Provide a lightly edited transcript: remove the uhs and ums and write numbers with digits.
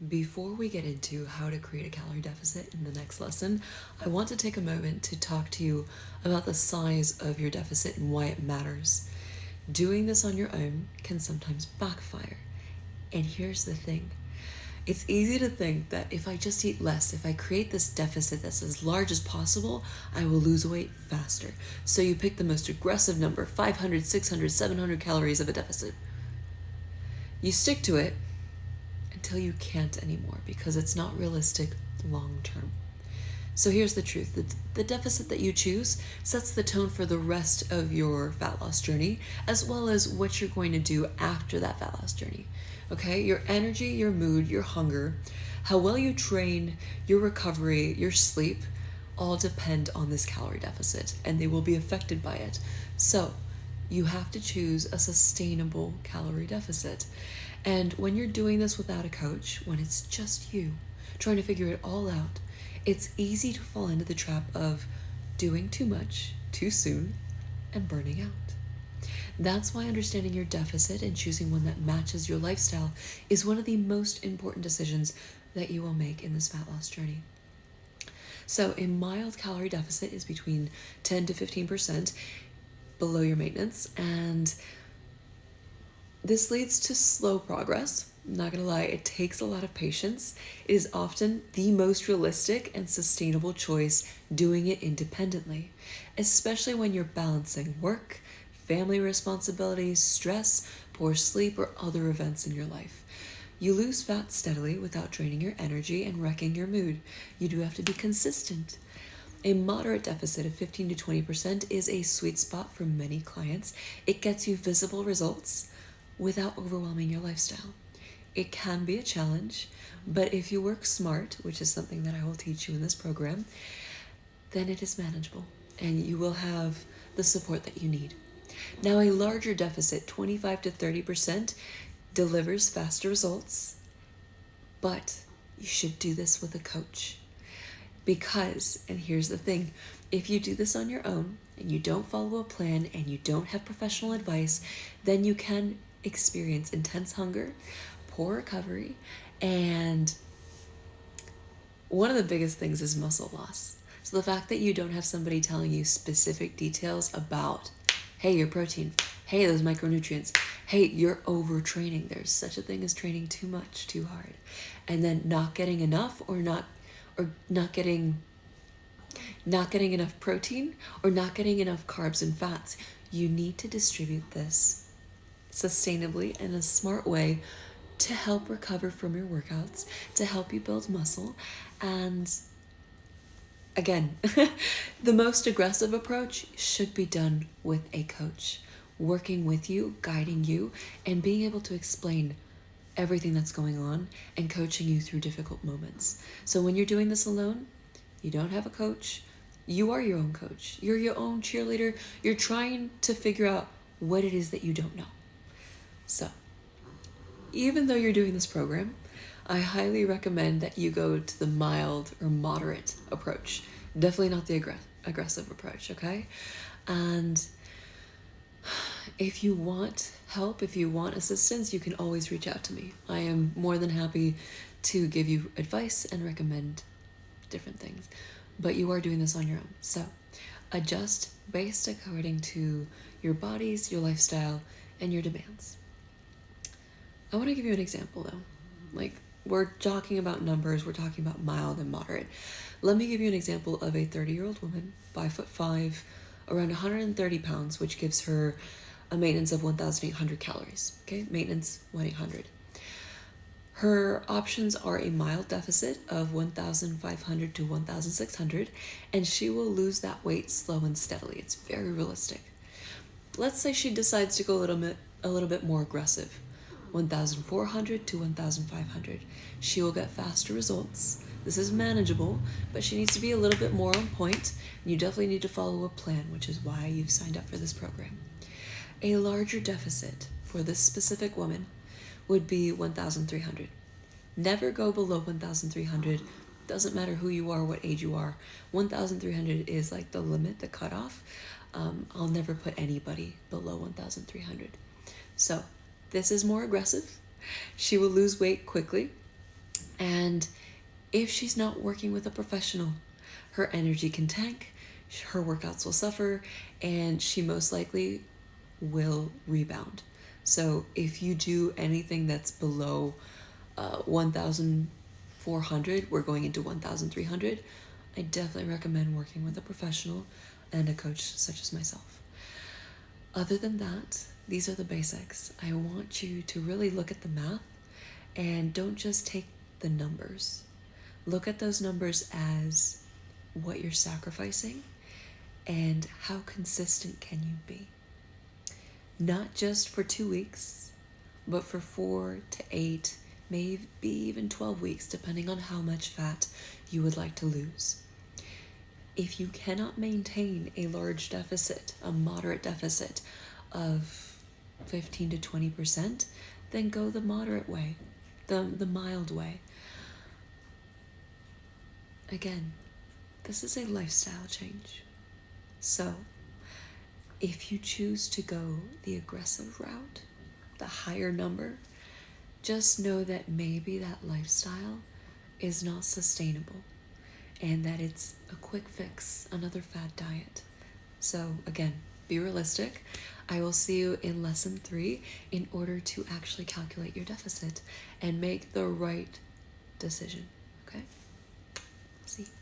Before we get into how to create a calorie deficit in the next lesson, I want to take a moment to talk to you about the size of your deficit and why it matters. Doing this on your own can sometimes backfire. And here's the thing. It's easy to think that if I just eat less, if I create this deficit that's as large as possible, I will lose weight faster. So you pick the most aggressive number, 500, 600, 700 calories of a deficit. You stick to it until you can't anymore because it's not realistic long term. So here's the truth. The deficit that you choose sets the tone for the rest of your fat loss journey, as well as what you're going to do after that fat loss journey. Okay? Your energy, your mood, your hunger, how well you train, your recovery, your sleep, all depend on this calorie deficit, and they will be affected by it. So you have to choose a sustainable calorie deficit. And when you're doing this without a coach, when it's just you trying to figure it all out, it's easy to fall into the trap of doing too much too soon and burning out. That's why understanding your deficit and choosing one that matches your lifestyle is one of the most important decisions that you will make in this fat loss journey. So a mild calorie deficit is between 10 to 15% below your maintenance, and this leads to slow progress. I'm not gonna lie, it takes a lot of patience. It is often the most realistic and sustainable choice doing it independently, especially when you're balancing work, family responsibilities, stress, poor sleep, or other events in your life. You lose fat steadily without draining your energy and wrecking your mood. You do have to be consistent. A moderate deficit of 15 to 20% is a sweet spot for many clients. It gets you visible results without overwhelming your lifestyle. It can be a challenge, but if you work smart, which is something that I will teach you in this program, then it is manageable and you will have the support that you need. Now, a larger deficit, 25 to 30%, delivers faster results, but you should do this with a coach. Because, and here's the thing, if you do this on your own and you don't follow a plan and you don't have professional advice, then you can experience intense hunger, poor recovery, and one of the biggest things is muscle loss. So the fact that you don't have somebody telling you specific details about, hey, your protein, hey, those micronutrients, hey, you're overtraining. There's such a thing as training too much, too hard, and then not getting enough or not getting enough protein or not getting enough carbs and fats. You need to distribute this sustainably in a smart way to help recover from your workouts, to help you build muscle. And again, the most aggressive approach should be done with a coach, working with you, guiding you, and being able to explain everything that's going on and coaching you through difficult moments. So when you're doing this alone, you don't have a coach, you are your own coach, you're your own cheerleader, you're trying to figure out what it is that you don't know. So even though you're doing this program, I highly recommend that you go to the mild or moderate approach. Definitely not the aggressive approach, okay? And if you want help, if you want assistance, you can always reach out to me. I am more than happy to give you advice and recommend different things. But you are doing this on your own. So adjust based according to your bodies, your lifestyle, and your demands. I want to give you an example though. Like, we're talking about numbers, we're talking about mild and moderate. Let me give you an example of a 30-year-old woman, 5'5", around 130 pounds, which gives her a maintenance of 1,800 calories. Okay, maintenance 1,800. Her options are a mild deficit of 1,500 to 1,600, and she will lose that weight slow and steadily. It's very realistic. Let's say she decides to go a little bit more aggressive. 1,400 to 1,500. She will get faster results. This is manageable, but she needs to be a little bit more on point. You definitely need to follow a plan, which is why you've signed up for this program. A larger deficit for this specific woman would be 1,300. Never go below 1,300. Doesn't matter who you are, what age you are. 1,300 is like the limit, the cutoff. I'll never put anybody below 1,300. So this is more aggressive. She will lose weight quickly, And if she's not working with a professional, her energy can tank, her workouts will suffer, and she most likely will rebound. So if you do anything that's below 1,400, we're going into 1,300, I definitely recommend working with a professional and a coach such as myself. Other than that, these are the basics. I want you to really look at the math and don't just take the numbers. Look at those numbers as what you're sacrificing and how consistent can you be. Not just for 2 weeks, but for 4 to 8, maybe even 12 weeks, depending on how much fat you would like to lose. If you cannot maintain a large deficit, a moderate deficit of 15 to 20%, then go the moderate way, the mild way. Again, this is a lifestyle change. So, if you choose to go the aggressive route, the higher number, just know that maybe that lifestyle is not sustainable and that it's a quick fix, another fad diet. So again, be realistic. I will see you in lesson 3 in order to actually calculate your deficit and make the right decision. Okay? See you.